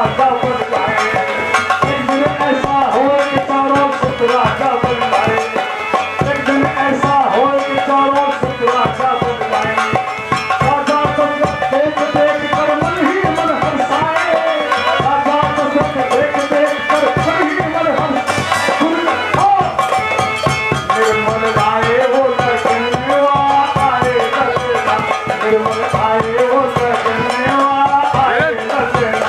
राजा बन जाए, एक दिन ऐसा हो कि चारों सुत राजा बन जाए, एक दिन ऐसा हो कि चारों सुत राजा बन जाए। राजा दशरथ देख देख कर मन ही मन हंसाए, राजा दशरथ देख देख कर मन ही मन हंसाए। निर्मल आए वो लगने वाला आए दशरथ, निर्मल आए वो लगने वाला आए दशरथ।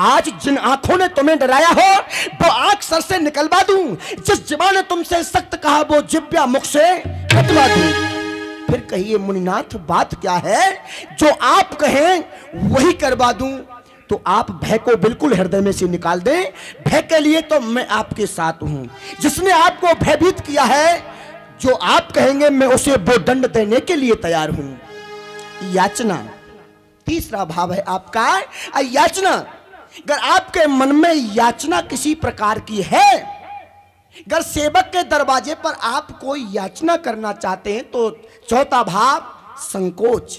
आज जिन आंखों ने तुम्हें डराया हो वो आंख सर से निकलवा दूं, जिस जुबान ने तुमसे सख्त कहा वो जिब्या मुख से कटवा दूं। फिर कहिए मुनिनाथ बात क्या है, जो आप कहें वही करवा दूं। तो आप भय को बिल्कुल हृदय में से निकाल दें, भय के लिए तो मैं आपके साथ हूं। जिसने आपको भयभीत किया है, जो आप कहेंगे मैं उसे वो दंड देने के लिए तैयार हूं। याचना, तीसरा भाव है आपका याचना। अगर आपके मन में याचना किसी प्रकार की है, अगर सेवक के दरवाजे पर आप कोई याचना करना चाहते हैं, तो चौथा भाव संकोच,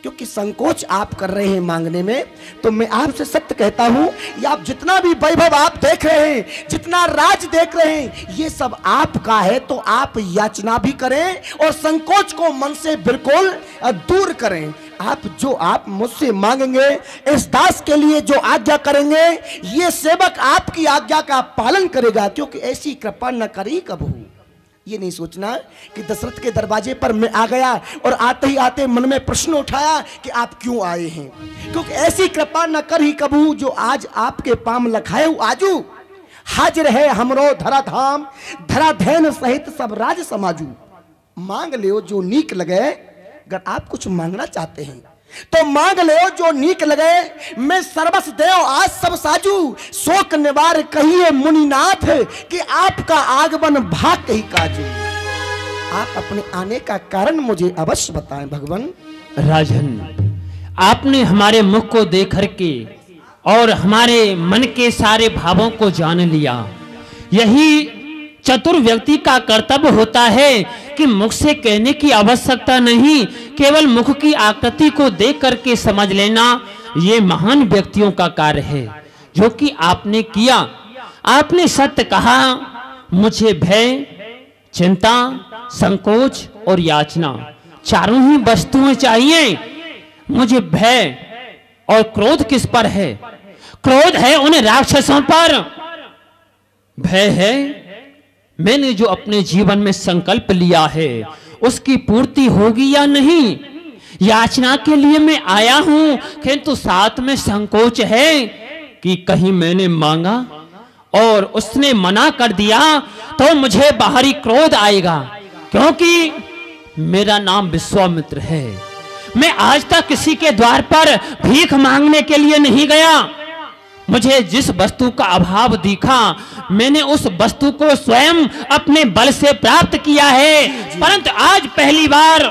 क्योंकि संकोच आप कर रहे हैं मांगने में। तो मैं आपसे सत्य कहता हूं, ये आप जितना भी वैभव आप देख रहे हैं, जितना राज देख रहे हैं, ये सब आपका है। तो आप याचना भी करें और संकोच को मन से बिल्कुल दूर करें। आप मुझसे मांगेंगे, इस दास के लिए जो आज्ञा करेंगे, ये सेवक आपकी आज्ञा का पालन करेगा, क्योंकि ऐसी कृपा न करी कबहू। ये नहीं सोचना कि दशरथ के दरवाजे पर मैं आ गया और आते ही आते मन में प्रश्न उठाया कि आप क्यों आए हैं, क्योंकि ऐसी कृपा न करी कबहू। जो आज आपके पाम लखाए आजू, हाजिर है हमरो धरा धाम, धरा धैन सहित सब राज समाजू। मांग ले जो नीक लगे, अगर आप कुछ मांगना चाहते हैं तो मांग ले जो नीक लगे। मैं सर्वस देव आज सब साजू, शोक निवार कहिए मुनिनाथ कि आपका आगमन भाग कही काजू। आप अपने आने का कारण मुझे अवश्य बताएं भगवान। राजन, आपने हमारे मुख को देख करके और हमारे मन के सारे भावों को जान लिया। यही चतुर व्यक्ति का कर्तव्य होता है कि मुख से कहने की आवश्यकता नहीं, केवल मुख की आकृति को देख करके समझ लेना, ये महान व्यक्तियों का कार्य है, जो कि आपने किया। आपने सत्य कहा, मुझे भय, चिंता, संकोच और याचना चारों ही वस्तुएं चाहिए। मुझे भय और क्रोध किस पर है? क्रोध है उन राक्षसों पर। भय है मैंने जो अपने जीवन में संकल्प लिया है उसकी पूर्ति होगी या नहीं। याचना के लिए मैं आया हूं, किंतु साथ में संकोच है कि कहीं मैंने मांगा और उसने मना कर दिया तो मुझे बाहरी क्रोध आएगा, क्योंकि मेरा नाम विश्वामित्र है। मैं आज तक किसी के द्वार पर भीख मांगने के लिए नहीं गया। मुझे जिस वस्तु का अभाव दिखा, मैंने उस वस्तु को स्वयं अपने बल से प्राप्त किया है। परंतु आज पहली बार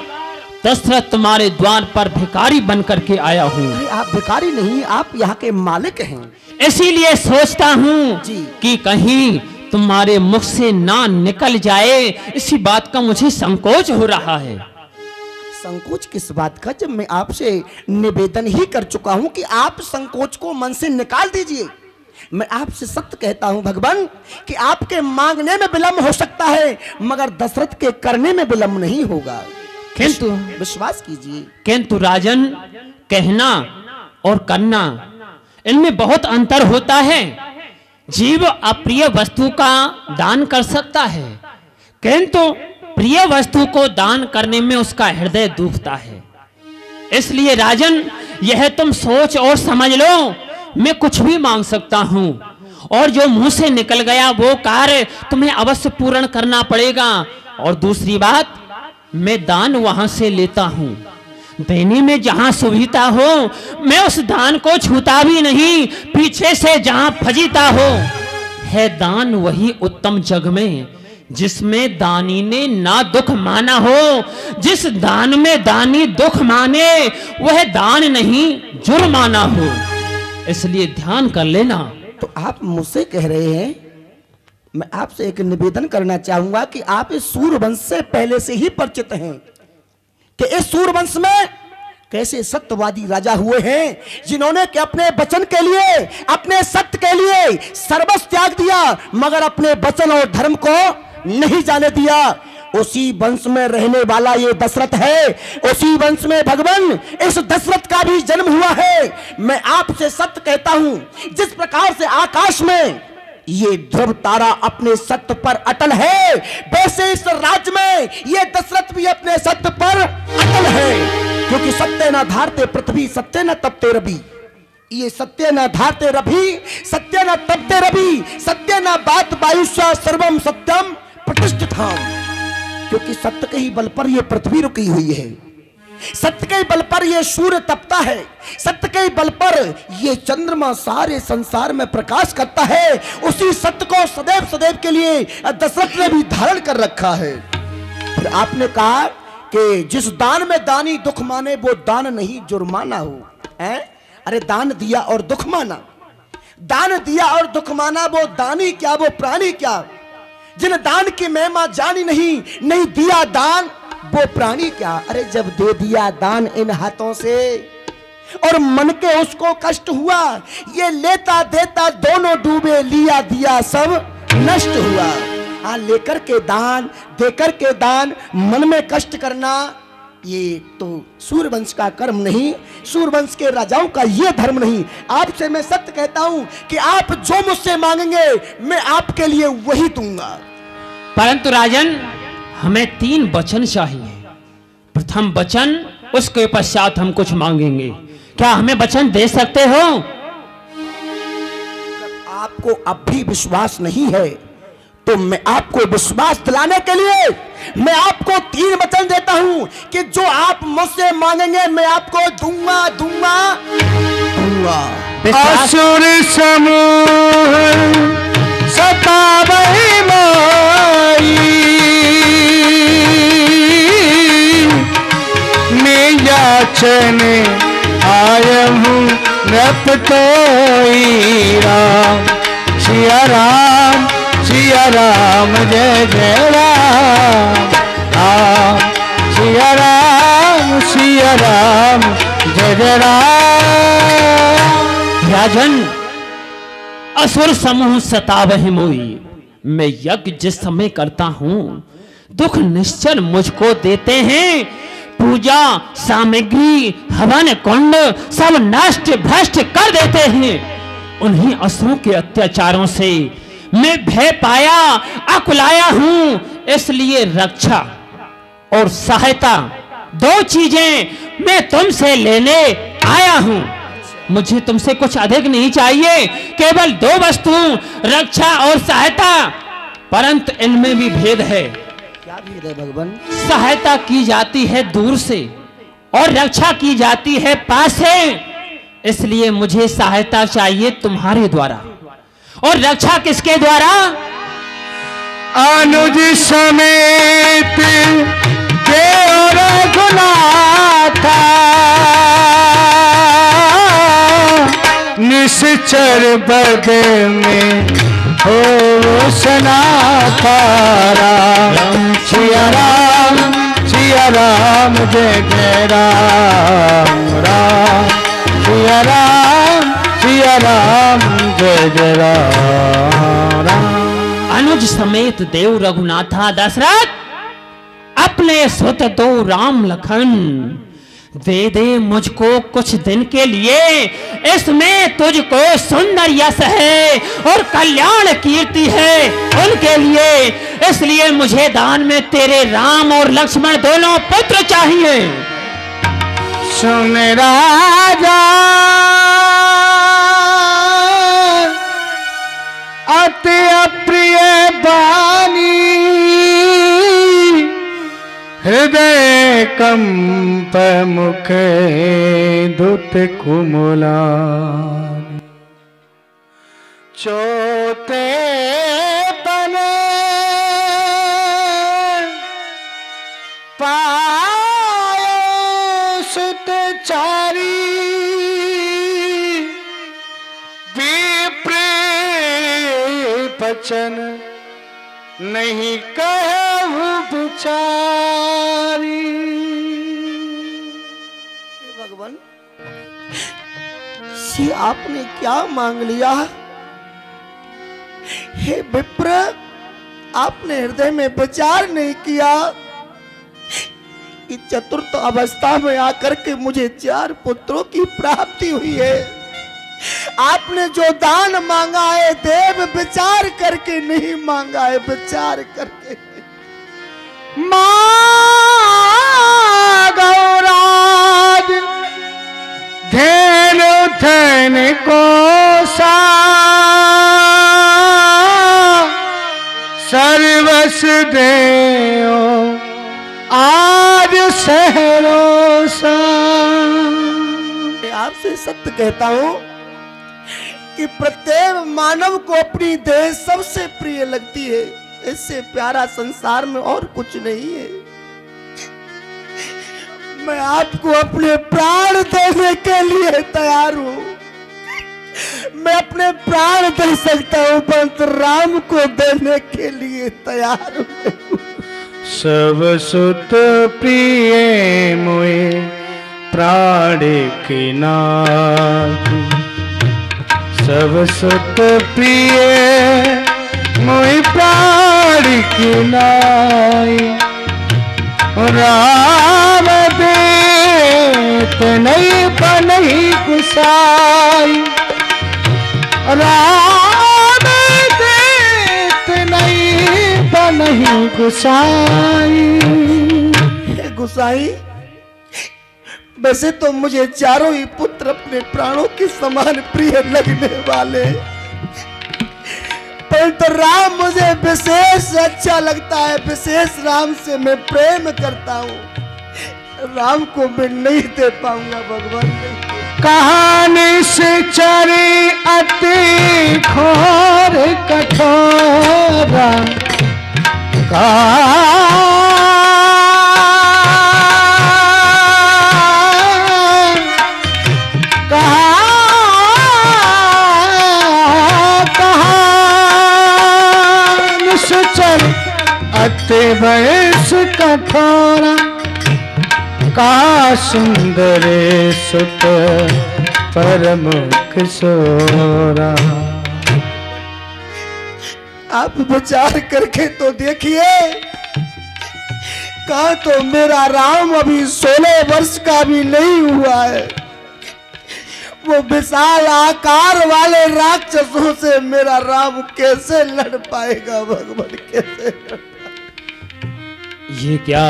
दशरथ तुम्हारे द्वार पर भिखारी बन करके आया हूँ। आप भिखारी नहीं, आप यहाँ के मालिक हैं। इसीलिए सोचता हूँ कि कहीं तुम्हारे मुख से ना निकल जाए, इसी बात का मुझे संकोच हो रहा है। संकोच किस बात का, जब मैं आपसे निवेदन ही कर चुका हूं कि आप संकोच को मन से निकाल दीजिए। मैं आपसे सत्य कहता हूं भगवान कि आपके मांगने में विलंब हो सकता है, मगर दशरथ के करने में विलंब नहीं होगा, किंतु विश्वास कीजिए। किंतु राजन, कहना और करना इनमें बहुत अंतर होता है। जीव अप्रिय वस्तु का दान कर सकता है, किंतु प्रिय वस्तु को दान करने में उसका हृदय दुखता है। इसलिए राजन, यह तुम सोच और समझ लो, मैं कुछ भी मांग सकता हूं और जो मुंह से निकल गया वो कार्य तुम्हें अवश्य पूर्ण करना पड़ेगा। और दूसरी बात, मैं दान वहां से लेता हूं, देने में जहां सुविधा हो मैं उस दान को छूता भी नहीं, पीछे से जहां फजीता हो। है दान वही उत्तम जग में जिसमें दानी ने ना दुख माना हो। जिस दान में दानी दुख माने वह दान नहीं जुर्माना हो। इसलिए ध्यान कर लेना। तो आप मुझसे कह रहे हैं, मैं आपसे एक निवेदन करना चाहूंगा कि आप इस सूर्यवंश से पहले से ही परिचित हैं कि इस सूर्यवंश में कैसे सत्यवादी राजा हुए हैं जिन्होंने कि अपने वचन के लिए, अपने सत्य के लिए सर्वस्व त्याग दिया, मगर अपने वचन और धर्म को नहीं जाने दिया। उसी वंश में रहने वाला ये दशरथ है, उसी वंश में भगवान इस दशरथ का भी जन्म हुआ है। मैं आपसे सत्य कहता हूं, जिस प्रकार से आकाश में ये ध्रुव तारा अपने सत्य पर अटल है, वैसे इस राज्य में ये दशरथ भी अपने सत्य पर अटल है। क्योंकि सत्य न धारते पृथ्वी, सत्य न तपते रवि। ये सत्य न धारते रवि, सत्य न तपते रवि, सत्य न बात वायुष्य सर्वम सत्यम प्रतिष्ठिताम। क्योंकि सत्य के ही बल पर यह पृथ्वी रुकी हुई है, सत्य के बल पर यह सूर्य तपता है, सत्य के बल पर यह चंद्रमा सारे संसार में प्रकाश करता है। उसी सत्य को सदैव सदैव के लिए दशरथ ने भी धारण कर रखा है। फिर आपने कहा कि जिस दान में दानी दुख माने वो दान नहीं जुर्माना हो। अरे दान दिया और दुख माना, दान दिया और दुख माना, वो दानी क्या वो प्राणी क्या। जिन दान की महिमा जानी नहीं दिया दान वो प्राणी क्या। अरे जब दे दिया दान इन हाथों से और मन के उसको कष्ट हुआ, ये लेता देता दोनों डूबे, लिया दिया सब नष्ट हुआ। लेकर के दान, देकर के दान, मन में कष्ट करना, ये तो सूर्यवंश का कर्म नहीं, सूर्यवंश के राजाओं का ये धर्म नहीं। आपसे मैं सत्य कहता हूं कि आप जो मुझसे मांगेंगे मैं आपके लिए वही दूंगा। परंतु राजन, हमें 3 वचन चाहिए। प्रथम वचन, उसके पश्चात हम कुछ मांगेंगे। क्या हमें वचन दे सकते हो? आपको अब भी विश्वास नहीं है तो मैं आपको विश्वास दिलाने के लिए मैं आपको 3 वचन देता हूं कि जो आप मुझसे मांगेंगे मैं आपको दूंगा दूंगा दूंगा। असुर समूह सतावै माई, मैं याचन आया हूँ नृप तोई। राम सिया राम, सिया राम जय जय राम। राम सिया राम, सिया राम जय जय राम। राजन, असुर समूह सतावहि मोई। मैं यज्ञ जिस समय करता हूं दुख निश्चल मुझको देते हैं। पूजा सामग्री हवन कुंड सब नष्ट भ्रष्ट कर देते हैं। उन्हीं असुरों के अत्याचारों से मैं भय पाया, अकुलाया हूं। इसलिए रक्षा और सहायता 2 चीजें मैं तुमसे लेने आया हूं। मुझे तुमसे कुछ अधिक नहीं चाहिए, केवल 2 वस्तु, रक्षा और सहायता। परंतु इनमें भी भेद है। क्या भेद है भगवान? सहायता की जाती है दूर से और रक्षा की जाती है पास से। इसलिए मुझे सहायता चाहिए तुम्हारे द्वारा और रक्षा किसके द्वारा? अनुज समेत देव रघुनाथा, निश्चर बद में हो सनाथा। राम सिया राम जय जय राम। राम सिया राम जय जय राम। अनुज समेत देव रघुनाथा दशरथ, अपने सुत 2 राम लखन दे दे मुझको कुछ दिन के लिए। इसमें तुझको सुंदर यश है और कल्याण कीर्ति है उनके लिए। इसलिए मुझे दान में तेरे राम और लक्ष्मण दोनों पुत्र चाहिए। सुन राजा अति अप्रिय बानी, हृदय कंप मुख दुत कुमुला। चौथे तने पायो सुत चारी विप्र बचन नहीं कहूँ बिचारी। भगवान ये आपने क्या मांग लिया? हे विप्र, आपने हृदय में विचार नहीं किया कि चतुर्थ अवस्था में आकर के मुझे 4 पुत्रों की प्राप्ति हुई है। आपने जो दान मांगा है देव विचार करके नहीं मांगा है, विचार करके। गौराज धेनु धन को सर्वस देओ आज सहरोसा। आपसे सत्य कहता हूं कि प्रत्येक मानव को अपनी देह सबसे प्रिय लगती है। इससे प्यारा संसार में और कुछ नहीं है। मैं आपको अपने प्राण देने के लिए तैयार हूं। मैं अपने प्राण दे सकता हूं, परंतु राम को देने के लिए तैयार हूं। सब सुत प्रिय मोए प्राण की नाथ, सब सुत प्रिय मोए प्राण की नाई। राम देत नहीं बनही गुसाई, राम देत नहीं बनही गुसाई। गुसाई, वैसे तो मुझे 4 ही पुत्र अपने प्राणों के समान प्रिय लगने वाले, परंतु राम मुझे विशेष अच्छा लगता है। विशेष राम से मैं प्रेम करता हूँ। राम को मैं नहीं दे पाऊंगा भगवान। कहानी से चरी अति घोर कठोरा, अति वयस कठोरा, का सुंदर सुत परमुख सोरा। आप विचार करके तो देखिए, कहा तो मेरा राम अभी 16 वर्ष का भी नहीं हुआ है। वो विशाल आकार वाले राक्षसों से मेरा राम कैसे लड़ पाएगा भगवान, कैसे लड़ पाएगा? ये क्या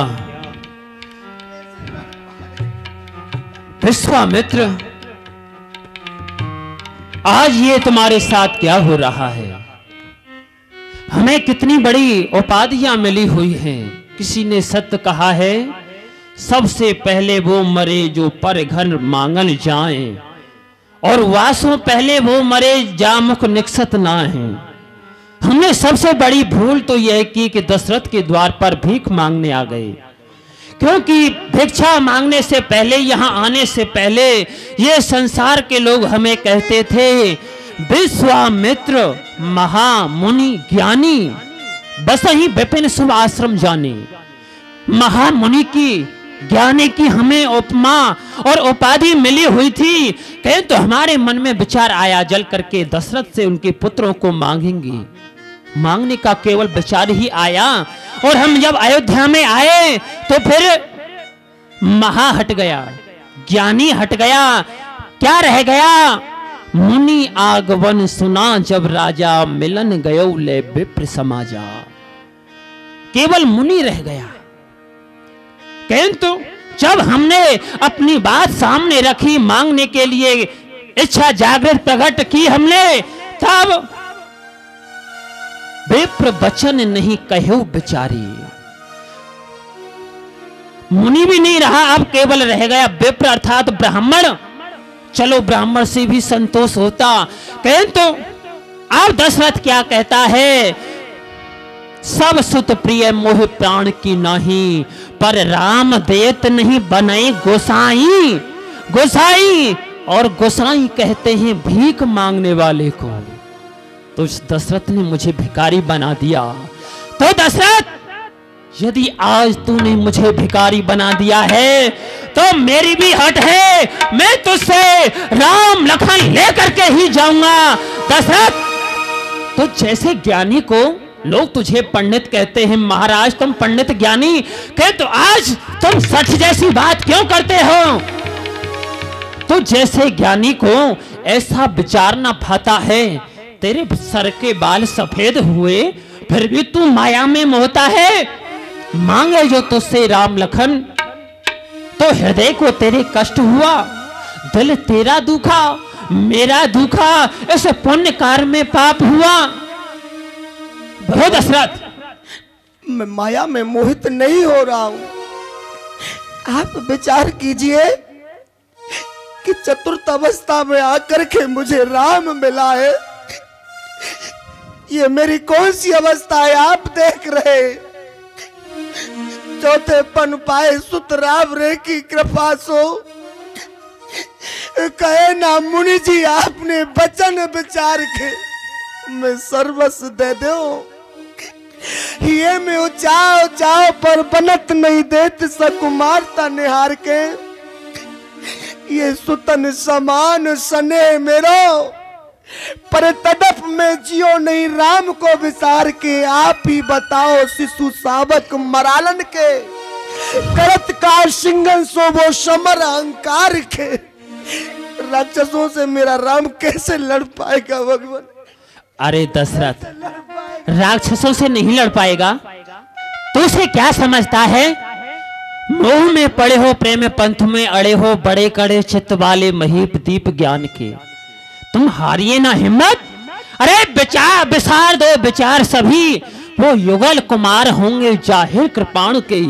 विश्वामित्र, आज ये तुम्हारे साथ क्या हो रहा है? हमें कितनी बड़ी उपाधियां मिली हुई हैं। किसी ने सत्य कहा है, सबसे पहले वो मरे जो पर घर मांगन जाए, और वासों पहले वो मरे जामुख निकसत ना है। हमने सबसे बड़ी भूल तो यह की कि दशरथ के द्वार पर भीख मांगने आ गए, क्योंकि भिक्षा मांगने से पहले, यहाँ आने से पहले ये संसार के लोग हमें कहते थे विश्वामित्र महामुनि ज्ञानी, बस ही विपिन शुभ आश्रम जाने। महामुनि की ज्ञानी की हमें उपमा और उपाधि मिली हुई थी। कहें तो हमारे मन में विचार आया, जल करके दशरथ से उनके पुत्रों को मांगेंगे। मांगने का केवल विचार ही आया, और हम जब अयोध्या में आए तो फिर महा हट गया, ज्ञानी हट गया, क्या रह गया? मुनि आगवन सुना जब राजा, मिलन गयो ले विप्र समाजा। केवल मुनि रह गया। किंतु जब हमने अपनी बात सामने रखी, मांगने के लिए इच्छा जागृत प्रकट की हमने, तब विप्र वचन नहीं कहो बिचारी। मुनि भी नहीं रहा, अब केवल रह गया विप्र अर्थात ब्राह्मण। चलो ब्राह्मण से भी संतोष होता, किंतु अब दशरथ क्या कहता है, सब सुत प्रिय मोह प्राण की नहीं, पर राम देत नहीं बनाए गोसाई। गोसाई और गोसाई कहते हैं भीख मांगने वाले को। तो दशरथ ने मुझे भिखारी बना दिया। तो दशरथ, यदि आज तूने मुझे भिखारी बना दिया है तो मेरी भी हट है, मैं तुझसे राम लखन लेकर के ही जाऊंगा। दशरथ, तो जैसे ज्ञानी को लोग तुझे पंडित कहते हैं, महाराज तुम पंडित ज्ञानी कहे, तो आज तुम सच जैसी बात क्यों करते हो? तो जैसे ज्ञानी को ऐसा विचार ना भाता है, तेरे सर के बाल सफेद हुए फिर भी तू माया में मोहता है। मांगे जो तुझसे राम लखन, तो हृदय को तेरे कष्ट हुआ, दिल तेरा दुखा, मेरा दुखा, इस पुण्य कार्य में पाप हुआ। दशरथ, मैं माया में मोहित नहीं हो रहा हूं। आप विचार कीजिए कि चतुर्थ अवस्था में आकर के मुझे राम मिला है। ये मेरी कौन सी अवस्था है आप देख रहे? चौथे पन पाए सुत राम रे की कृपा सो, कहे ना मुनि जी आपने वचन विचार के मैं सर्वस्व दे दो। ये में उचाओ चाओ पर बनत नहीं देत सकुमारता निहार के, ये सुतन समान सने मेरो, पर तड़प में जियो नहीं राम को विसार के। आप ही बताओ शिशु सावक मरालन के, करत का सिंगन सो वो समर अहंकार के। राक्षसों से मेरा राम कैसे लड़ पाएगा भगवान? अरे दशरथ, राक्षसों से नहीं लड़ पाएगा, तू उसे क्या समझता है? मोह में पड़े हो, प्रेम पंथ में अड़े हो, बड़े कड़े चित्त वाले महीप दीप ज्ञान के, तुम हारिए ना हिम्मत। अरे विचार विसार दो विचार सभी, वो युगल कुमार होंगे जाहिर कृपाणु के।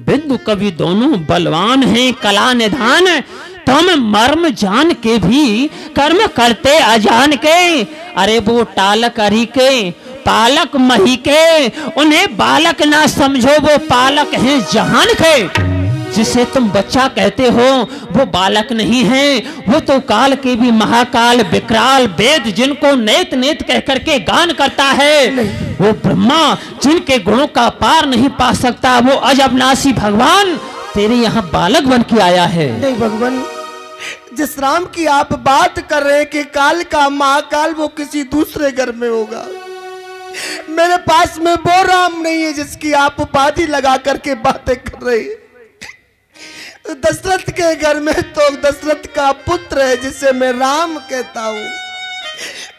बिंदु कवि दोनों बलवान हैं कला निधान, तुम मर्म जान के भी कर्म करते अजान के। अरे वो टालक अरी के पालक मही के, उन्हें बालक ना समझो, वो पालक हैं जहान के। जिसे तुम बच्चा कहते हो वो बालक नहीं है, वो तो काल के भी महाकाल विकराल वेद जिनको नेत नेत कह करके गान करता है। वो ब्रह्मा जिनके गुणों का पार नहीं पा सकता, वो अजबनासी भगवान तेरे यहाँ बालक बन के आया है। नहीं भगवान, जिस राम की आप बात कर रहे हैं कि काल का महाकाल, वो किसी दूसरे घर में होगा। मेरे पास में वो राम नहीं है जिसकी आप उपाधि लगा करके बातें कर रहे हैं। दशरथ के घर में तो दशरथ का पुत्र है जिसे मैं राम कहता हूँ।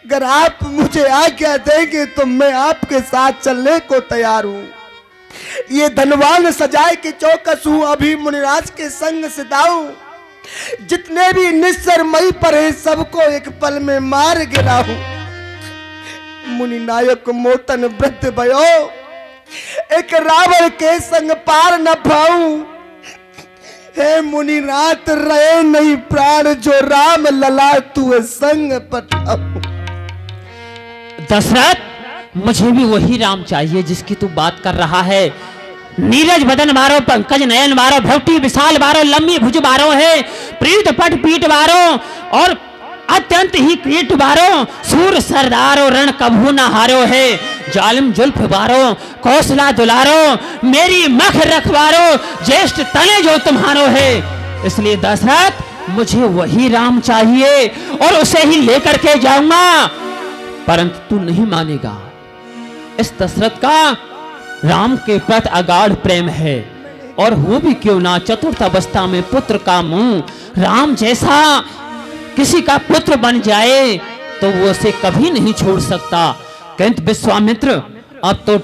अगर आप मुझे आज्ञा देंगे तो मैं आपके साथ चलने को तैयार हूँ। ये धनवान सजाए के चौकस हूँ, अभी मुनिराज के संग सिदाऊं। जितने भी निस्सर मई पर है सबको एक पल में मार गिरा हूँ। मुनि नायक मोतन वृद्ध भयो, एक रावण के संग पार न पाऊं। हे मुनि रात रहे नहीं प्राण, जो राम लला तू संग पठाऊं। दशरथ, मुझे भी वही राम चाहिए जिसकी तू बात कर रहा है। नीरज बदन बारो, पंकज नयन बारो, भवटी विशाल बारो, लंबी भुज बारो है, प्रीत पट पीठ बारो और अत्यंत ही क्रीट बारो, सूर सरदारो रण कभू न हारो है, जालिम जुल्फ बारो, कौशला दुलारो, मेरी मख रखवारो, ज्येष्ठ तने जो तुम्हारो है। इसलिए दशरथ, मुझे वही राम चाहिए और उसे ही लेकर के जाऊंगा। परंतु तू नहीं मानेगा। इस दशरथ का राम के प्रति अगाध प्रेम है, और वो भी क्यों ना चतुर्थ अवस्था में पुत्र का मुंह राम जैसा किसी का पुत्र बन जाए तो वो उसे कभी नहीं छोड़ सकता। किंतु विश्वामित्र, अब तो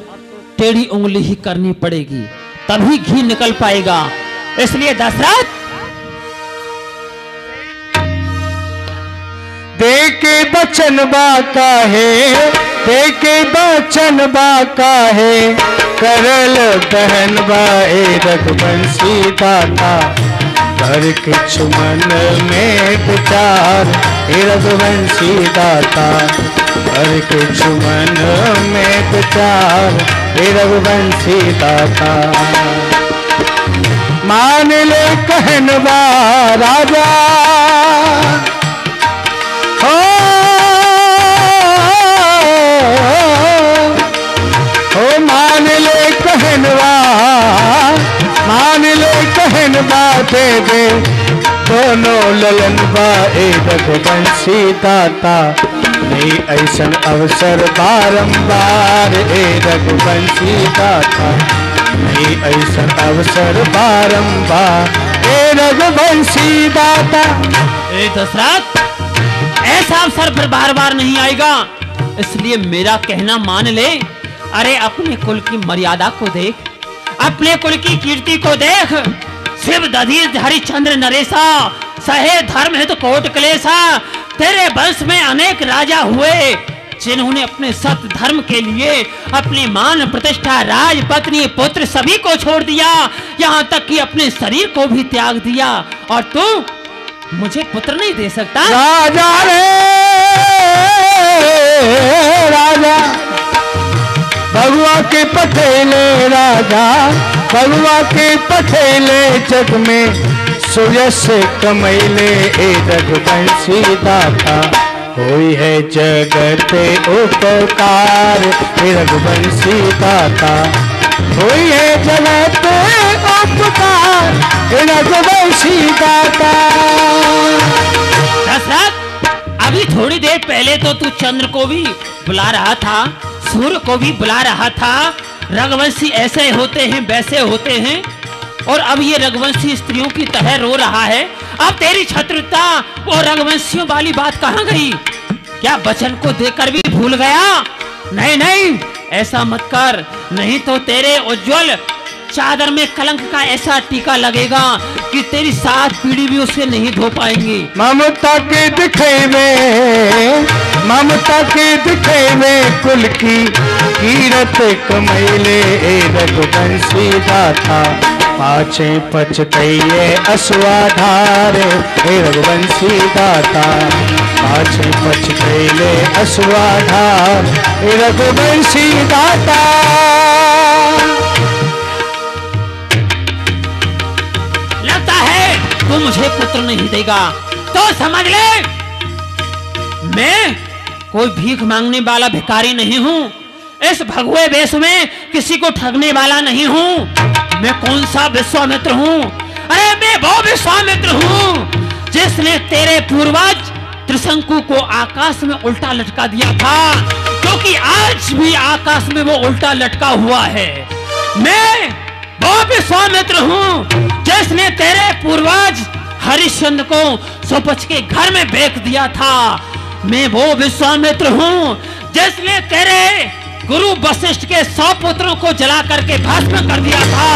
टेढ़ी उंगली ही करनी पड़ेगी, तभी घी निकल पाएगा। इसलिए दशरथ, देके बचन बाका है, देके बचन बाका है, करल बहन बाए रघुवंशी दाता, हर किछु मन में विचार हे रघुवंशी दाता, हर किछु मन में विचार हे रघुवंशी दाता। मान ले कहनवा राजा हो मान ले कहनवा, मान ले कहनवा दे दे दोनों ललनवा ए रघुवंशी दाता। नहीं ऐसन अवसर बारंबार ए रघुवंशी दाता, नहीं ऐसन अवसर बारंबार ए रघुवंशी दाता। ए दशरथ, ऐसा अवसर फिर बार बार नहीं आएगा, इसलिए मेरा कहना मान ले। अरे अपने कुल की मर्यादा को देख, अपने कुल की कीर्ति को देख। शिव दधीर हरिश्चंद्र नरेशा, सहे धर्म है तो कोट क्लेशा। तेरे वंश में अनेक राजा हुए जिन्होंने अपने सत्य धर्म के लिए अपनी मान प्रतिष्ठा, राज, पत्नी, पुत्र सभी को छोड़ दिया, यहाँ तक कि अपने शरीर को भी त्याग दिया। और तू मुझे पुत्र नहीं दे सकता? राजा रे राजा, भगवा के पठेले राजा, भगवा के पठेले जग में सुयश कमैले ए रघुवंशी दाता। होई है जगत उपकार हे रघुवंशी दाता, होई है जगत उपकार हे रघुवंशी दाता। दशरथ, अभी थोड़ी देर पहले तो तू चंद्र को भी बुला रहा था, सूर्य को भी बुला रहा था। रघुवंशी ऐसे होते हैं, वैसे होते हैं, और अब ये रघुवंशी स्त्रियों की तरह रो रहा है। अब तेरी छत्रता वो रघुवंशियों वाली बात कहाँ गई? क्या वचन को देकर भी भूल गया? नहीं नहीं, ऐसा मत कर, नहीं तो तेरे उज्जवल चादर में कलंक का ऐसा टीका लगेगा कि तेरी 7 पीढ़ी भी उसे नहीं धो पाएंगी। ममता के दिखे में, ममता के दिखे में कुल की कीरत कमैले ए रघुवंशी दाता। पाछे पछतैये असुआधार हे रघुवंशी दाता, पाछे पछतैले असुआधार हे रघुवंशी दाता। लगता है तू मुझे पुत्र नहीं देगा, तो समझ ले मैं कोई भीख मांगने वाला भिखारी नहीं हूँ। इस भगवे वेश में किसी को ठगने वाला नहीं हूँ। मैं कौन सा विश्वामित्र हूँ? अरे मैं वो विश्वामित्र हूँ जिसने तेरे पूर्वज त्रिशंकु को आकाश में उल्टा लटका दिया था, क्योंकि आज भी आकाश में वो उल्टा लटका हुआ है। मैं वो विश्वामित्र हूँ जिसने तेरे पूर्वज हरिश्चंद्र को सुपच के घर में बेच दिया था। मैं वो विश्वामित्र हूँ जिसने तेरे गुरु वशिष्ठ के 100 पुत्रों को जला करके भस्म कर दिया था।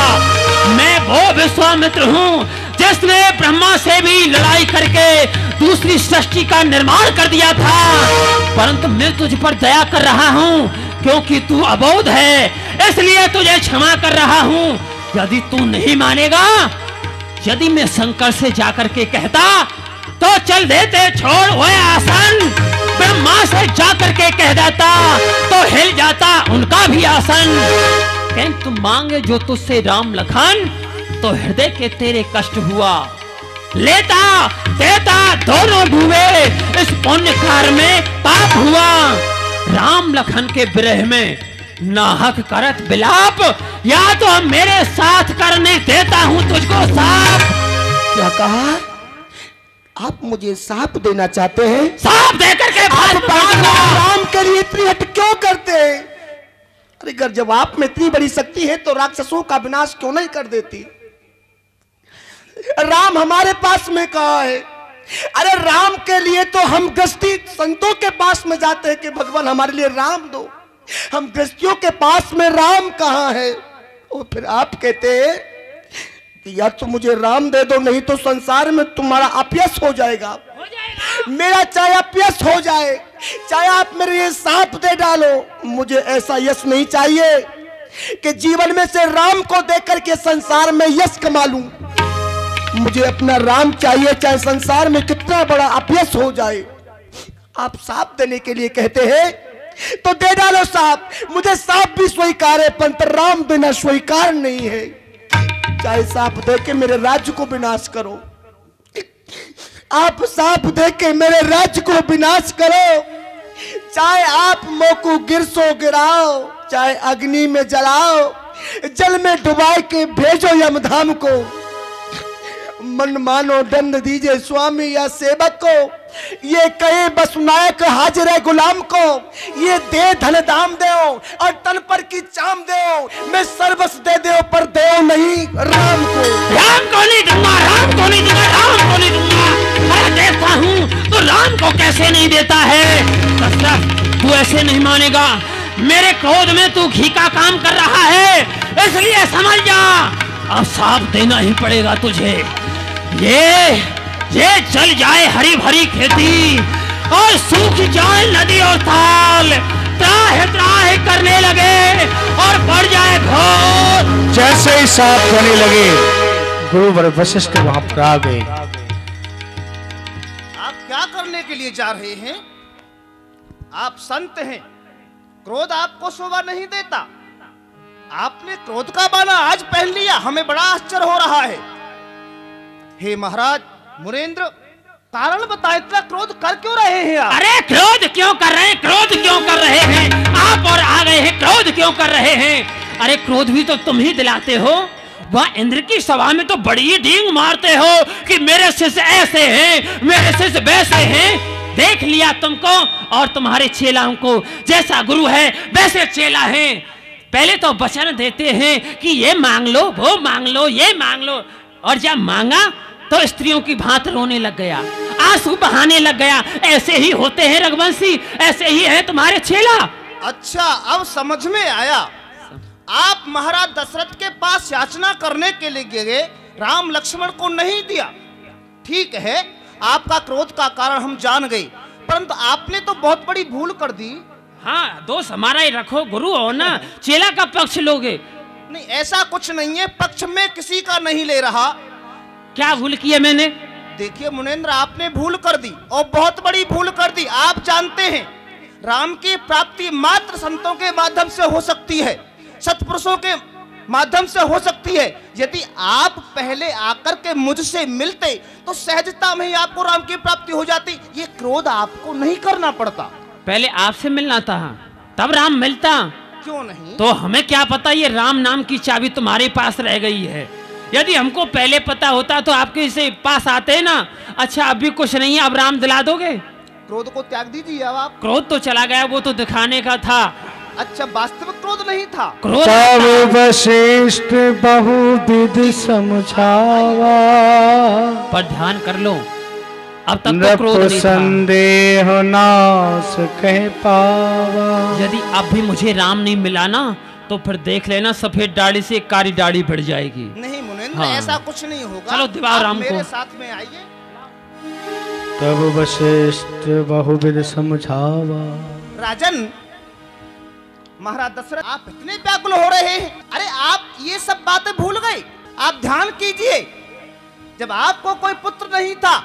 मैं वो विश्वामित्र हूँ जिसने ब्रह्मा से भी लड़ाई करके दूसरी सृष्टि का निर्माण कर दिया था। परंतु मैं तुझ पर दया कर रहा हूँ क्योंकि तू अबोध है, इसलिए तुझे क्षमा कर रहा हूँ। यदि तू नहीं मानेगा, यदि मैं शंकर से जाकर के कहता तो चल देते छोड़ वो आसन, ब्रह्मा से जाकर के कह देता तो हिल जाता उनका भी आसन। कहीं तुम मांगे जो तुझसे राम लखन, तो हृदय के तेरे कष्ट हुआ। लेता देता दोनों डूबे, इस पुण्य कार्य में पाप हुआ। राम लखन के विरह में नाहक करत विलाप, या तो मेरे साथ करने देता हूं तुझको साथ। क्या कहा? आप मुझे साप देना चाहते हैं? साप देकर के आप राम के लिए इतनी हट क्यों करते हैं? अरे अगर जब आप में इतनी बड़ी शक्ति है तो राक्षसों का विनाश क्यों नहीं कर देती? राम हमारे पास में कहा है? अरे राम के लिए तो हम गृहस्थी संतों के पास में जाते हैं कि भगवान हमारे लिए राम दो। हम गृहस्थियों के पास में राम कहाँ है? और फिर आप कहते हैं कि या तो मुझे राम दे दो, नहीं तो संसार में तुम्हारा अपयश हो जाएगा। मेरा चाहे अपयश हो जाए, चाहे आप मेरे लिए सांप दे डालो, मुझे ऐसा यश नहीं चाहिए कि जीवन में से राम को देकर के संसार में यश कमा लूं। मुझे अपना राम चाहिए, चाहे संसार में कितना बड़ा अपयश हो जाए। आप साफ देने के लिए कहते हैं तो दे डालो साफ। मुझे साफ भी स्वीकार है, परंतु राम बिना स्वीकार नहीं है। चाहे साफ दे के मेरे राज्य को विनाश करो, आप साफ दे के मेरे राज्य को विनाश करो। चाहे आप मोकू गिरसो गिराओ, चाहे अग्नि में जलाओ, जल में डुबा के भेजो यमधाम को। मन मानो दंड दीजिए स्वामी या सेवक को, ये कहे बस नायक हाजिर है गुलाम को। ये दे धन दाम दो और तन पर की चाम दो, मैं सर्वस्व दे दो पर दो नहीं राम को। राम को नहीं दूंगा, राम को नहीं दूंगा, राम को नहीं दूंगा। अरे देता हूँ तो राम को कैसे नहीं देता है? दशरथ तू ऐसे नहीं मानेगा, मेरे क्रोध में तू घी का काम कर रहा है, इसलिए समझ जा अब साफ देना ही पड़ेगा तुझे। ये चल जाए हरी भरी खेती और सूख जाए नदी और ताल, त्राह त्राह करने लगे और बढ़ जाए घोर। जैसे ही साफ होने लगे गुरुवर वशिष्ठ वहां पर आ गए। आप क्या करने के लिए जा रहे हैं? आप संत हैं, क्रोध आपको शोभा नहीं देता। आपने क्रोध का बाना आज पहन लिया, हमें बड़ा आश्चर्य हो रहा है। हे महाराज मुरेंद्र, कारण बताएं, इतना क्रोध कर क्यों रहे हैं आप? अरे क्रोध क्यों कर रहे हैं, क्रोध क्यों कर रहे हैं आप? और आ गए हैं, क्रोध क्यों कर रहे हैं? अरे क्रोध भी तो तुम ही दिलाते हो। वह इंद्र की सभा में तो बड़ी डींग मारते हो कि मेरे शिष्य ऐसे हैं, मेरे शिष्य वैसे हैं। देख लिया तुमको और तुम्हारे चेलाओं को, जैसा गुरु है वैसे चेला है। पहले तो वचन देते हैं कि ये मांग लो, वो मांग लो, ये मांग लो, और जब मांगा तो स्त्रियों की भांति रोने लग गया, आंसू बहाने लग गया। ऐसे ही होते हैं रघुवंशी, ऐसे ही है तुम्हारे चेला। अच्छा, अब समझ में आया। आप महाराज दशरथ के पास याचना करने के लिए गए, राम लक्ष्मण को नहीं दिया। ठीक है, आपका क्रोध का कारण हम जान गए, परंतु आपने तो बहुत बड़ी भूल कर दी। हाँ, दोष हमारा ही रखो, गुरु हो ना, चेला का पक्ष लोगे। नहीं, ऐसा कुछ नहीं है, पक्ष में किसी का नहीं ले रहा। क्या भूल की है मैंने? देखिए मुनेंद्र, आपने भूल कर दी और बहुत बड़ी भूल कर दी। आप जानते हैं राम की प्राप्ति मात्र संतों के माध्यम से हो सकती है, सत्पुरुषों के माध्यम से हो सकती है। यदि आप पहले आकर के मुझसे मिलते तो सहजता में ही आपको राम की प्राप्ति हो जाती। ये क्रोध आपको नहीं करना पड़ता। पहले आपसे मिलना था, तब राम मिलता। क्यों नहीं? तो हमें क्या पता ये राम नाम की चाबी तुम्हारे पास रह गई है। यदि हमको पहले पता होता तो आपके से पास आते ना। अच्छा, अभी कुछ नहीं है, अब राम दिला दोगे? क्रोध को त्याग दीजिए। अब आप, क्रोध तो चला गया, वो तो दिखाने का था। अच्छा, वास्तविक क्रोध नहीं था। क्रोध तब वशिष्ठ बहुविध समझावा, पर ध्यान कर लो, अब तक तो क्रोध नहीं था। संदेह नाश कह पावा। यदि अब भी मुझे राम नहीं मिला ना तो फिर देख लेना, सफेद दाढ़ी से कारी दाढ़ी बढ़ जाएगी। नहीं मुनेंद्र, हाँ। ऐसा कुछ नहीं होगा। चलो दिवाओ राम को। मेरे साथ में आइए। तब वशिष्ठ बहुविध समझावा। राजन, महाराज दशरथ, आप इतने व्याकुल हो रहे हैं। अरे आप ये सब बातें भूल गए। आप ध्यान कीजिए, जब आपको कोई पुत्र नहीं था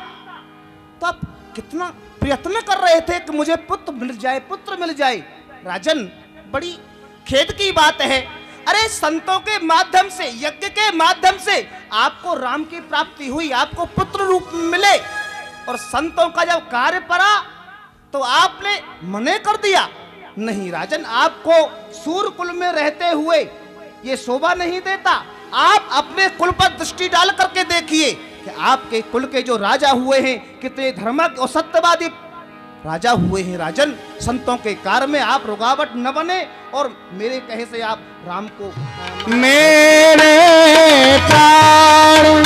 तो आप कितना प्रयत्न कर रहे थे कि मुझे पुत्र मिल जाए, पुत्र मिल जाए। राजन, बड़ी खेद की बात है। अरे संतों के माध्यम से, यज्ञ के माध्यम से आपको राम की प्राप्ति हुई, आपको पुत्र रूप मिले, और संतों का जब कार्य पड़ा तो आपने मने कर दिया। नहीं राजन, आपको सूर्य कुल में रहते हुए ये शोभा नहीं देता। आप अपने कुल पर दृष्टि डाल करके देखिए कि आपके कुल के जो राजा हुए हैं कितने धर्मज्ञ और सत्यवादी राजा हुए हैं। राजन, संतों के कार्य में आप रुकावट न बने और मेरे कहे से आप राम को मेरे प्राण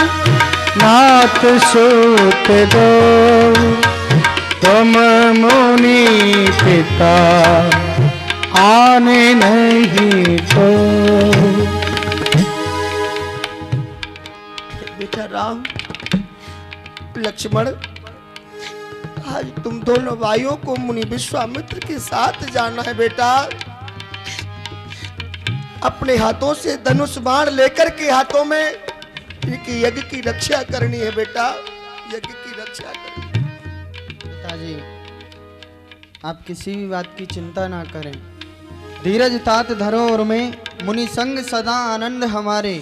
नाथ सूत दो, तुम मुनि पिता आने नहीं तो। बेटा राम, लक्ष्मण, आज तुम दोनों भाइयों को मुनि विश्वामित्र के साथ जाना है। बेटा, अपने हाथों से धनुष बाण लेकर के हाथों में इनकी यज्ञ की रक्षा करनी है बेटा, यज्ञ की रक्षा करनी है। पिताजी आप किसी भी बात की चिंता ना करें, धीरज तात धरो और में मुनि संग सदा आनंद हमारे,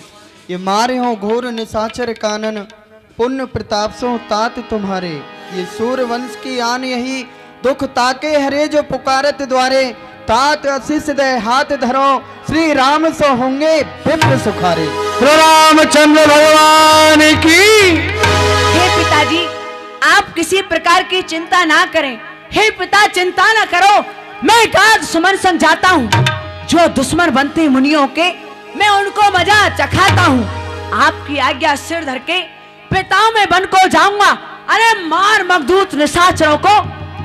ये मारे हो घोर निशाचर कानन, पुण्य प्रताप सो तात तुम्हारे, ये सूर्य वंश की आन यही दुख ताके हरे जो पुकारत द्वारे, तात आशीष दे हाथ धरो श्री राम सो होंगे विप्र सुखारे। रामचंद्र भगवान की। हे पिताजी आप किसी प्रकार की चिंता ना करें। हे पिता चिंता ना करो, मैं गाद सुमन संग जाता हूँ, जो दुश्मन बनते मुनियों के मैं उनको मजा चखाता हूँ। आपकी आज्ञा सिर धर के पिता में बन को जाऊंगा, अरे मार मगदूत निशाचरों को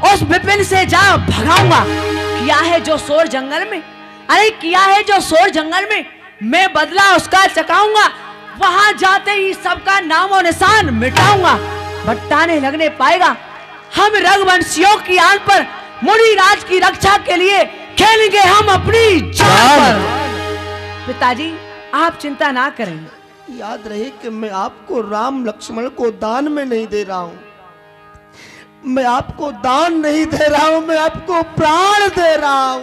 उस विपिन से जा भगाऊंगा। किया है जो शोर जंगल में, अरे किया है जो शोर जंगल में, मैं बदला उसका चकाऊंगा। वहां जाते ही सबका नामो निशान मिटाऊंगा, भट्टाने लगने पाएगा। हम रघुवंशियों की आन पर मुनि राज की रक्षा के लिए खेलेंगे हम अपनी जान पर। पिताजी आप चिंता ना करें। याद रहे कि मैं आपको राम लक्ष्मण को दान में नहीं दे रहा हूं, मैं आपको दान नहीं दे रहा हूं, मैं आपको प्राण दे रहा हूं।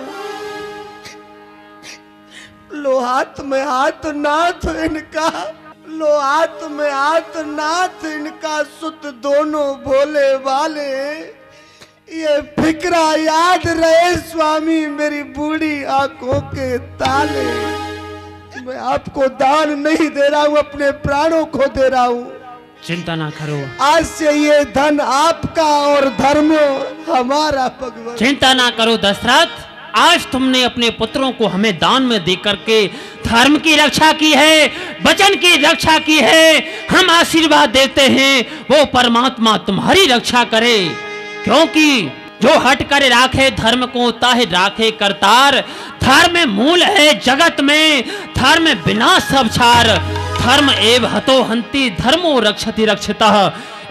लो हाथ में हाथ नाथ इनका, लो हाथ में हाथ नाथ इनका, सुत दोनों भोले वाले, ये फिक्रा याद रहे स्वामी मेरी बूढ़ी आंखों के ताले। मैं आपको दान नहीं दे रहा हूं, अपने प्राणों को दे रहा हूं। चिंता ना करो, आज से ये धन आपका और धर्म हमारा भगवान। चिंता ना करो दशरथ, आज तुमने अपने पुत्रों को हमें दान में दे करके धर्म की रक्षा की है, वचन की रक्षा की है। हम आशीर्वाद देते हैं वो परमात्मा तुम्हारी रक्षा करे, क्योंकि जो हट कर राखे धर्म को ताहे राखे करतार। धर्म मूल है जगत में, धर्म बिना सब छार। धर्म एव हतो हंति धर्मो रक्षति रक्षतः।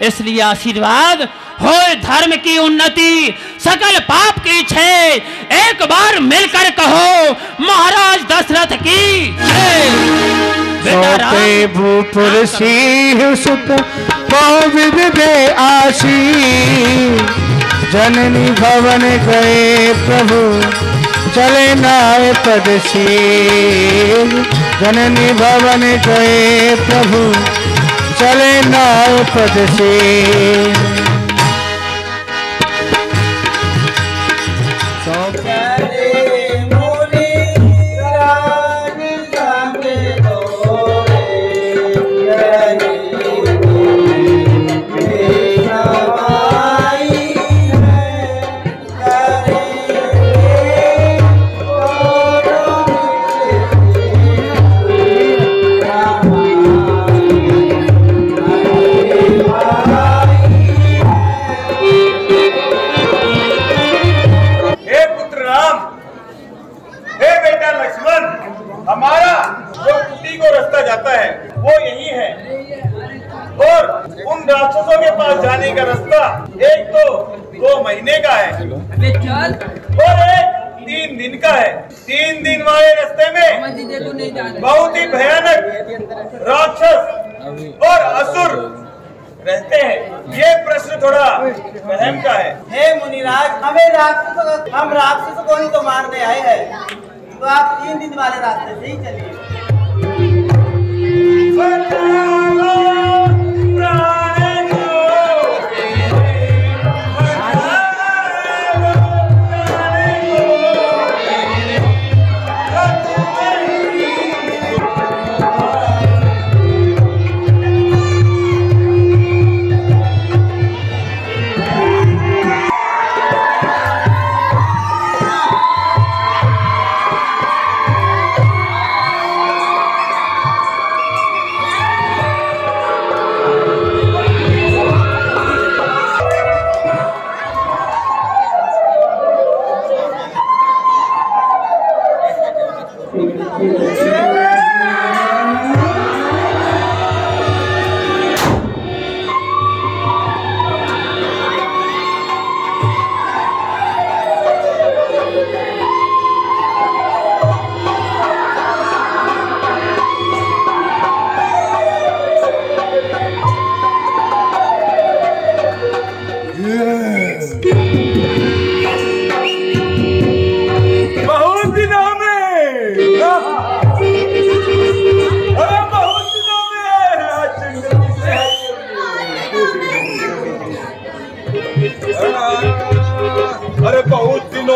इसलिए आशीर्वाद हो धर्म की उन्नति, सकल पाप की क्षय। एक बार मिलकर कहो महाराज दशरथ की जय। सोते भूपुर सिंह सुत बहुविध दे आशी, जननी भवन गए प्रभु चले नाय पद से, जननी भवन गए प्रभु चले नाय पद से। हमारा जो कुटी को रास्ता जाता है वो यही है, और उन राक्षसों के पास जाने का रास्ता एक तो 2 महीने का है और एक 3 दिन का है। 3 दिन वाले रास्ते में बहुत ही भयानक राक्षस और असुर रहते हैं। ये प्रश्न थोड़ा वहम का है। हे मुनिराज, हम राक्षसों को ही तो मारने आए हैं, तो आप 3 दिन वाले रास्ते से ही चलिए।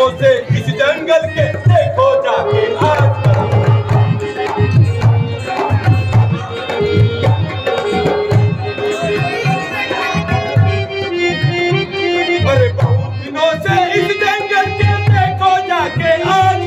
दिनों से इस जंगल के देखो जाके आज अरे बहुत दिनों से इस जंगल के देखो जाके आज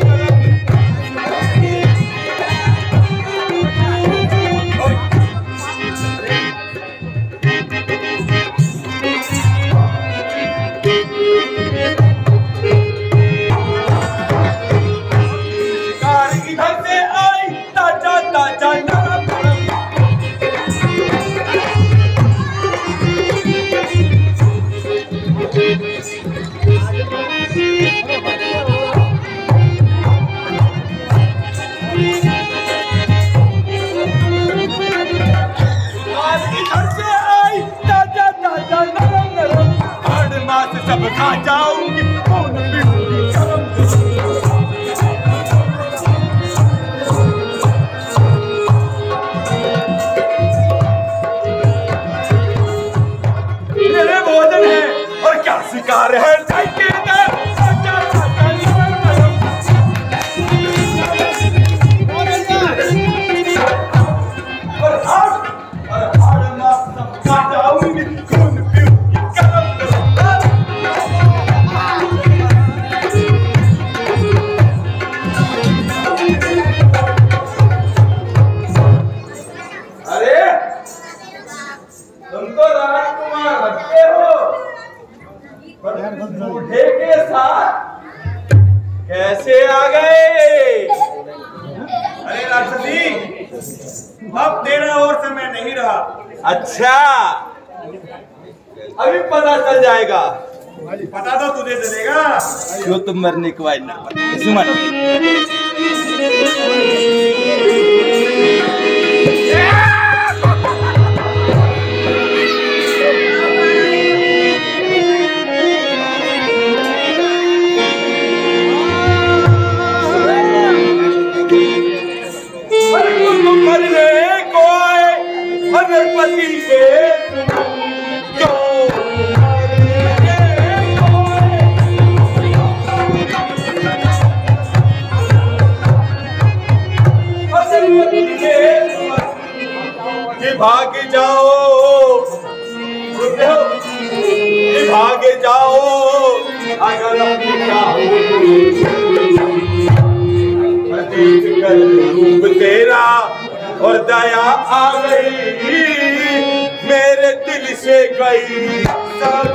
सब खा जाऊंगी खून पीऊंगी गरम मेरे भोजन है और क्या शिकार है बूढ़े के साथ कैसे आ गए? अरे राक्षसी, अब तेरा और समय नहीं रहा। अच्छा, अभी पता चल जाएगा। पता तो तुझे चलेगा जो तुम मरने के बाद ना सुमन। मरने को अगर पति के भाग जाओ, भाग जाओ अगर देख कर रूप तेरा और दया आ गई, मेरे दिल से गई सब।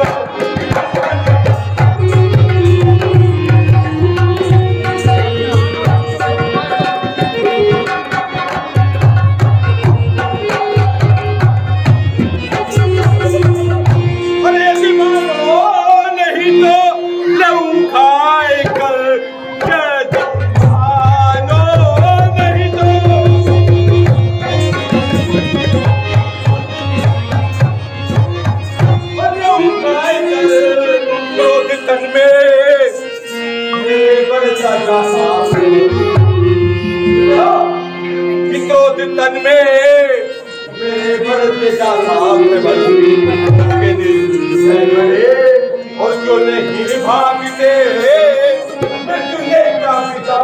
तन में मेरे बड़े और जो नहीं भागते मैं तुझे क्या पिता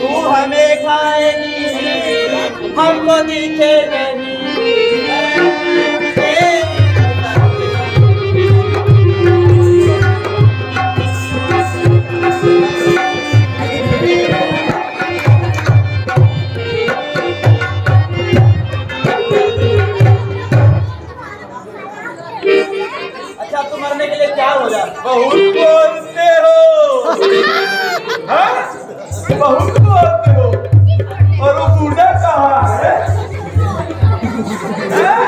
तू हमें खाएगी हमको दिखे नहीं। अच्छा तुम मरने के लिए तैयार हो जा। बहुत बोलते हो, हाँ? बहुत बोलते हो। और वो बूढ़ा कहाँ है? हाँ?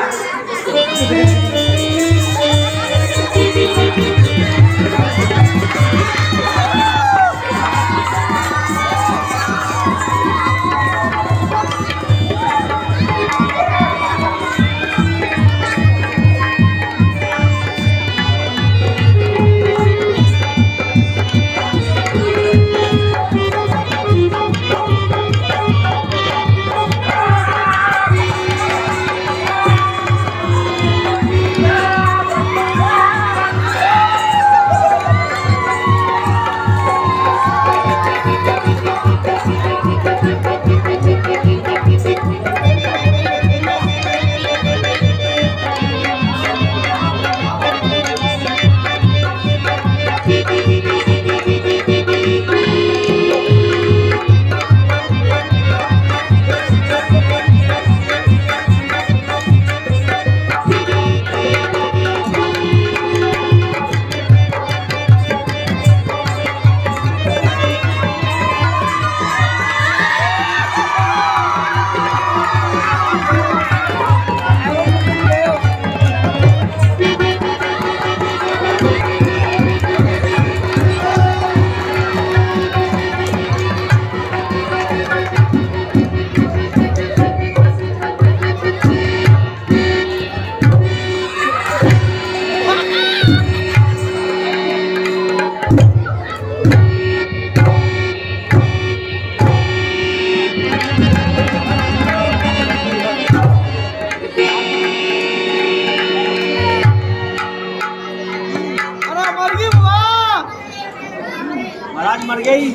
महाराज मर गई।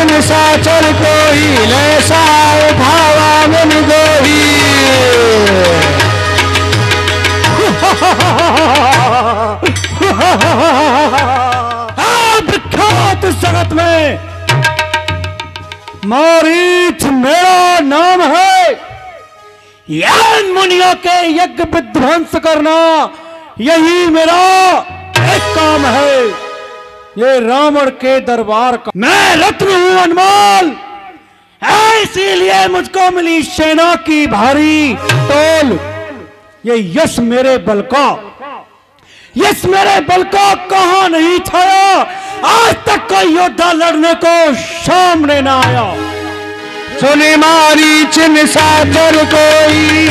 निशाचर कोई लैसा धावा मन गोही। विख्यात जगत में मारीच मेरा नाम है। यान मुनियों के यज्ञ विध्वंस करना यही मेरा एक काम है। ये रावण के दरबार का मैं रत्न हूं अनमोल, इसीलिए मुझको मिली सेना की भारी टोल। ये यश मेरे बल का, यश मेरे बल का कहां नहीं छाया। आज तक कोई योद्धा लड़ने को सामने ना आया। सुने मारीच निशाचर कोई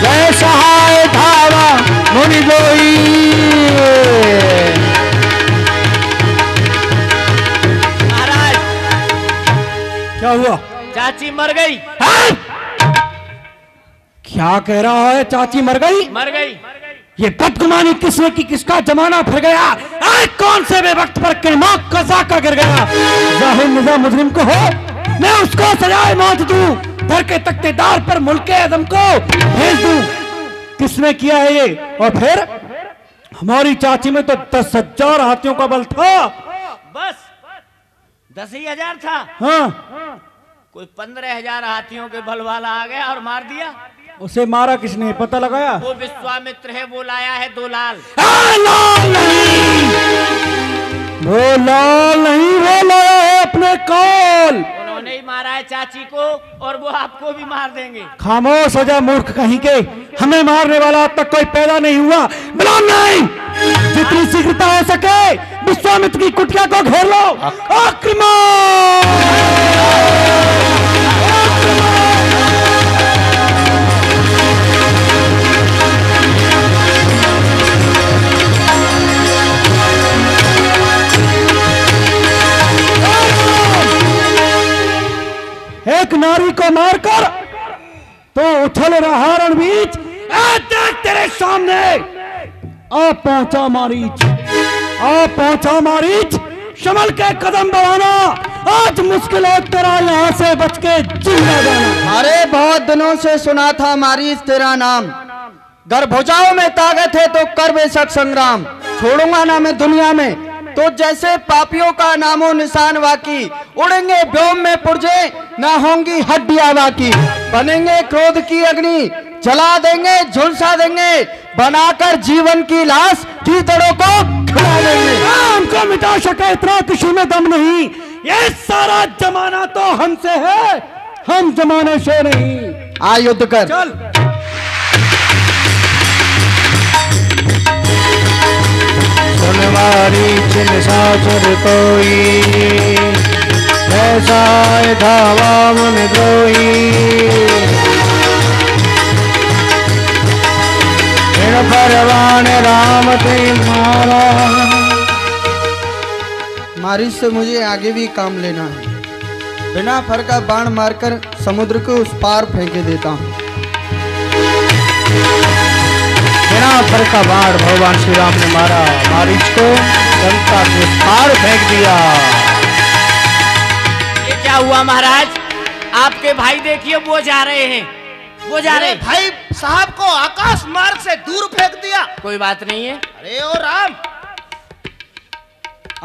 जय सहाय धावा मुनि गोई। महाराज क्या हुआ? चाची मर गई। क्या कह रहा है? चाची मर गई? मर गई। ये बदगुमानी किसने की? किसका जमाना फिर गया? आज कौन से बेवक्त पर किरमाक कजा का गिर गया? जाहिर निज़ाम मुजरिम को हो, मैं उसको सजाए मौत दूं, घर के तख्तेदार पर मुल्के आज़म को भेज दूं। किसने किया है ये? और फिर हमारी चाची में तो 10,000 हाथियों का बल था। बस 10,000 था। हाँ, कोई 15,000 हाथियों के बल वाला आ गया और मार दिया। उसे मारा किसने? पता लगाया? वो विश्वामित्र है, वो लाया है 2 लाल। लाल नहीं, वो लाल नहीं, वो लाया है अपने कौल। उन्होंने ही मारा है चाची को और वो आपको भी मार देंगे। खामोश हो जा मूर्ख कहीं के, हमें मारने वाला अब तक कोई पैदा नहीं हुआ। बिलाल नहीं, जितनी शीघ्रता हो सके विश्वामित्र की कुटिया को घेर लो। आक्रमण! एक नारी को मारकर तो उछल रहा रणबीच। देख तेरे सामने आ पहुंचा मारीच, आ पहुंचा मारीच। शमल के कदम बढ़ाना, आज मुश्किल है तेरा यहाँ से बच के जिंदा जाना। अरे बहुत दिनों से सुना था मारीच तेरा नाम, गर्भुजाओं में ताकत है तो कर बेशक संग्राम। छोड़ूंगा ना मैं दुनिया में तो जैसे पापियों का नामो निशान वाकी। उड़ेंगे व्योम में पुर्जे, ना होंगी हड्डियां बाकी। बनेंगे क्रोध की अग्नि, जला देंगे झुलसा देंगे। बनाकर जीवन की लाश कीचड़ों को खिला देंगे। हमको मिटा सके इतना किसी में दम नहीं। ये सारा जमाना तो हमसे है, हम जमाने से नहीं। आ युद्ध कर। चल मारीच निशाचर कोई ऐसा धावा मन द्रोही। परवान राम ते मारा। मारीच से मुझे आगे भी काम लेना है। बिना फर का बाण मारकर समुद्र को उस पार फेंके देता हूँ। बिना फर का बाण भगवान श्री राम ने मारा, मारीच को जनता के पार फेंक दिया। ये क्या हुआ महाराज? आपके भाई देखिए वो जा रहे हैं, वो जा रहे हैं। भाई साहब को आकाश मार्ग से दूर फेंक दिया। कोई बात नहीं है। अरे ओ राम,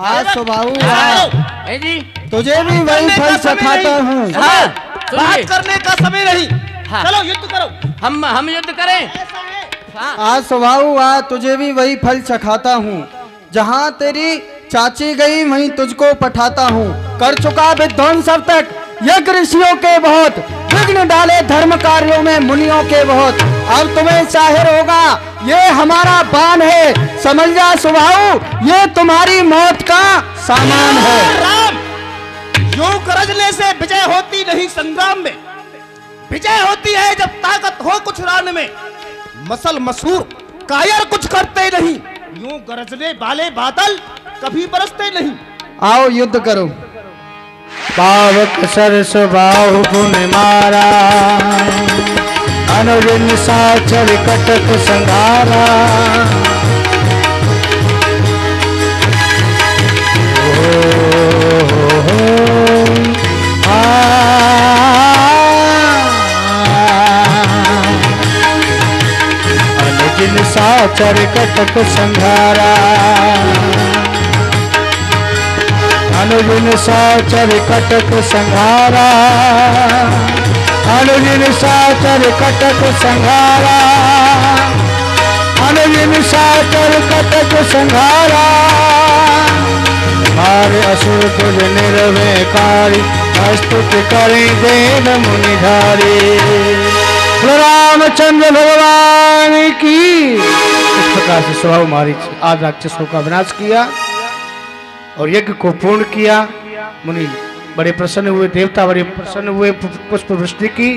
आज स्वभाव है जी, तुझे भी वही फल चखाता हूँ। हाँ, बात करने का समय नहीं। हाँ। चलो युद्ध करो। हम युद्ध करें। ऐसा है। हाँ। आज स्वभाव आ तुझे भी वही फल चखाता हूँ। जहाँ तेरी चाची गई वहीं तुझको पठाता हूँ। कर चुका विध्वंस अब तक यज्ञ ऋषियों के बहुत, विघ्न डाले धर्म कार्यों में मुनियों के बहुत। अब तुम्हें जाहिर होगा ये हमारा बाण है, समझ जा स्वभाव ये तुम्हारी मौत का सामान है। राम, यूं गरजने से विजय होती नहीं संग्राम में। विजय होती है जब ताकत हो कुछ रान में। मसल मसूर कायर कुछ करते नहीं, यूं गरजने वाले बादल कभी बरसते नहीं। आओ युद्ध करो। पावक सरस बाहु गुण मारा, अनुज निशाचर कटक संघारा। ओ अनुजिन साचर कटक संघारा, अनुजिन साचर कटक संघारा, अनुजिन साचर कटक संघारा, अनुजिन साचर कटक संघारा, मारे असुर कुल निर्विकारी, स्तुति करें देव मुनिधारी। रामचंद्र भगवान की। इस प्रकार से स्वभाव मारी आज राक्षसों का विनाश किया और यज्ञ को पूर्ण किया। मुनि बड़े प्रसन्न हुए, देवता बड़े प्रसन्न हुए, पुष्प वृष्टि की।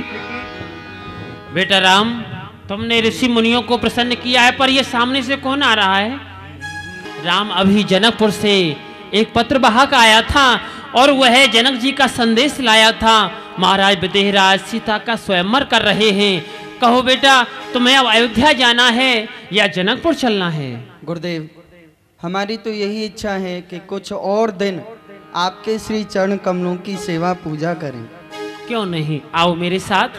बेटा राम, तुमने ऋषि मुनियों को प्रसन्न किया है, पर ये सामने से कौन आ रहा है? राम, अभी जनकपुर से एक पत्र वाहक आया था और वह जनक जी का संदेश लाया था। महाराज विदेहराज सीता का स्वयंवर कर रहे हैं। कहो बेटा, तुम्हें अब अयोध्या जाना है या जनकपुर चलना है? गुरुदेव, हमारी तो यही इच्छा है कि कुछ और दिन आपके श्री चरण कमलों की सेवा पूजा करें। क्यों नहीं, आओ मेरे साथ।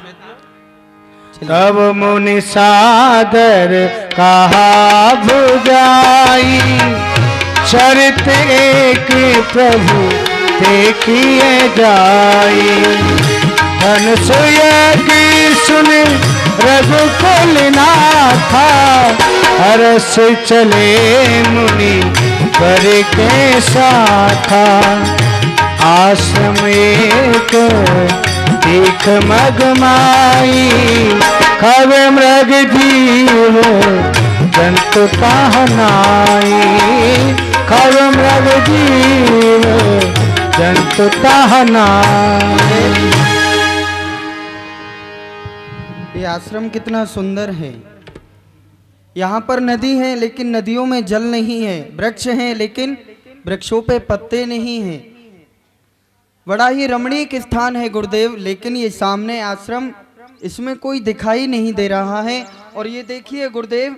तब मुनि सादर कहा बुझाई, चरित एक प्रभु देखिए जाई। धन सुयगी सुन रघुकुल नाथा, हरस चले मुनि कर के साथा। आश्रम एक देख मगमाई, खग मृग जीव जंतु कहनाई। खग मृग जीव जंतु कहनाई। ये आश्रम कितना सुंदर है। यहाँ पर नदी है लेकिन नदियों में जल नहीं है, वृक्ष हैं लेकिन वृक्षों पे पत्ते नहीं हैं। बड़ा ही रमणीक स्थान है गुरुदेव, लेकिन ये सामने आश्रम, इसमें कोई दिखाई नहीं दे रहा है। और ये देखिए गुरुदेव,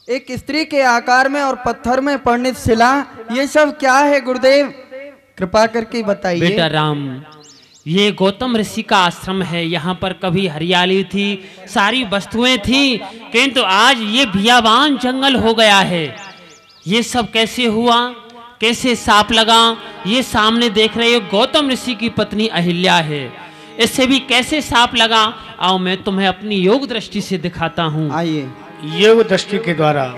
एक स्त्री के आकार में और पत्थर में परिणित शिला, ये सब क्या है गुरुदेव? कृपा करके बताइए। बेटा राम, ये गौतम ऋषि का आश्रम है। यहाँ पर कभी हरियाली थी, सारी वस्तुएं थी, किंतु आज ये बियाबान जंगल हो गया है। ये सब कैसे हुआ, कैसे सांप लगा? ये सामने देख रहे हो गौतम ऋषि की पत्नी अहिल्या है, इससे भी कैसे सांप लगा? आओ मैं तुम्हें अपनी योग दृष्टि से दिखाता हूँ। आइए। योग दृष्टि के द्वारा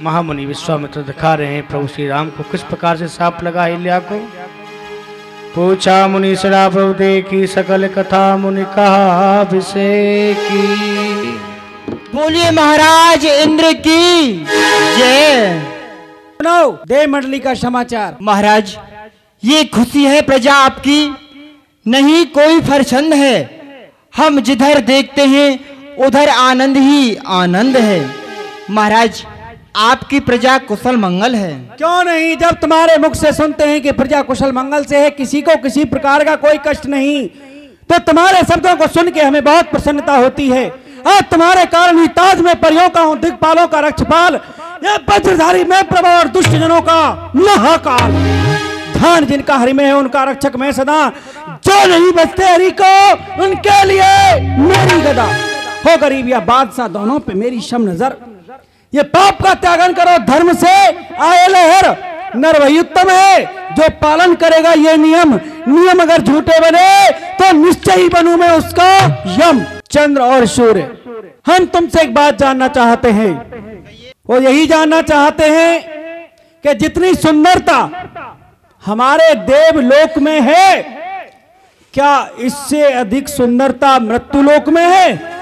महामुनि विश्वामित्र दिखा रहे हैं प्रभु श्री राम को किस प्रकार से सांप लगा अहिल्या को। पूछा मुनि सरा प्रभु देखी, सकल कथा मुनि कहा विषय की। बोलिए महाराज इंद्र की जय। देव मंडली का समाचार। महाराज, ये खुशी है प्रजा आपकी, नहीं कोई फरछंद है। हम जिधर देखते हैं उधर आनंद ही आनंद है। महाराज, आपकी प्रजा कुशल मंगल है। क्यों नहीं, जब तुम्हारे मुख से सुनते हैं कि प्रजा कुशल मंगल से है, किसी को किसी प्रकार का कोई कष्ट नहीं, तो तुम्हारे शब्दों को सुन के हमें बहुत प्रसन्नता होती है। आज तुम्हारे कारण ही ताज में परियों का हूँ, दिक्पालों का रक्षपाल, यह वज्रधारी मैं प्रभु और दुष्ट जनों का महाकाल। ध्यान जिनका हरि में है उनका रक्षक मैं सदा, जो नहीं बचते हरि को उनके लिए मेरी गदा। हो गरीब या बादशाह दोनों पे मेरी शम नजर। ये पाप का त्यागन करो, धर्म से आए लहर। नर वही उत्तम है जो पालन करेगा ये नियम। नियम अगर झूठे बने तो निश्चय ही बनूं मैं उसका यम। चंद्र और सूर्य, हम तुमसे एक बात जानना चाहते हैं। वो यही जानना चाहते हैं कि जितनी सुंदरता हमारे देवलोक में है, क्या इससे अधिक सुंदरता मृत्युलोक में है?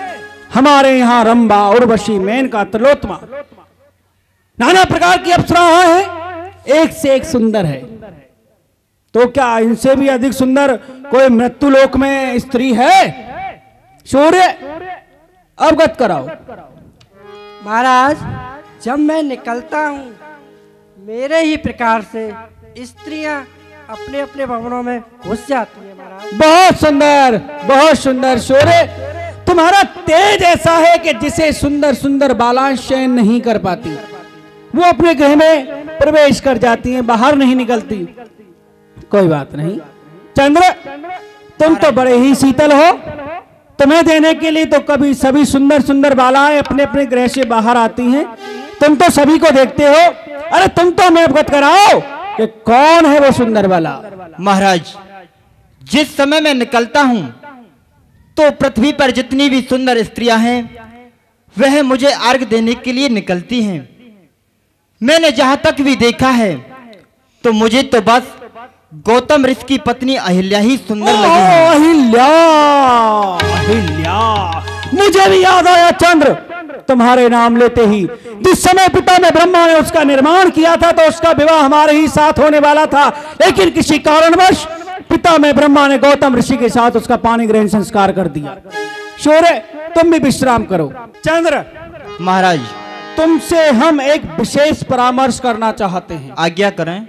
हमारे यहाँ रंभा, उर्वशी, मेनका, त्रिलोत्मा, नाना प्रकार की अप्सराएं हैं, एक से एक सुंदर है। तो क्या इनसे भी अधिक सुंदर कोई मृत्युलोक में स्त्री है? सूर्य, अवगत कराओ। महाराज, जब मैं निकलता हूँ मेरे ही प्रकार से स्त्रियां अपने अपने भवनों में घुस जाती हैं महाराज। बहुत सुंदर, बहुत सुंदर। सूर्य, तुम्हारा तेज ऐसा है कि जिसे सुंदर सुंदर बालाएं शयन नहीं कर पाती, वो अपने गृह में प्रवेश कर जाती हैं, बाहर नहीं निकलती। कोई बात नहीं, चंद्र, तुम तो बड़े ही शीतल हो। तुम्हें देने के लिए तो कभी सभी सुंदर सुंदर बालाएं अपने अपने गृह से बाहर आती हैं। तुम तो सभी को देखते हो। अरे तुम तो हमें अवगत कराओ कि कौन है वो सुंदर बाला। महाराज, जिस समय मैं निकलता हूं तो पृथ्वी पर जितनी भी सुंदर स्त्रियां हैं वह मुझे अर्घ देने के लिए निकलती हैं। मैंने जहां तक भी देखा है तो मुझे तो बस गौतम ऋषि की पत्नी अहिल्या ही सुंदर लगी है। अहिल्या, अहिल्या, मुझे भी याद आया चंद्र, तुम्हारे नाम लेते ही जिस समय पिता में ब्रह्मा ने उसका निर्माण किया था तो उसका विवाह हमारे ही साथ होने वाला था, लेकिन किसी कारणवश पिता में ब्रह्मा ने गौतम ऋषि के साथ उसका पानी ग्रहण संस्कार कर दिया। शौर्य, तुम भी विश्राम करो। चंद्र महाराज, तुमसे हम एक विशेष परामर्श करना चाहते हैं। आज्ञा करें।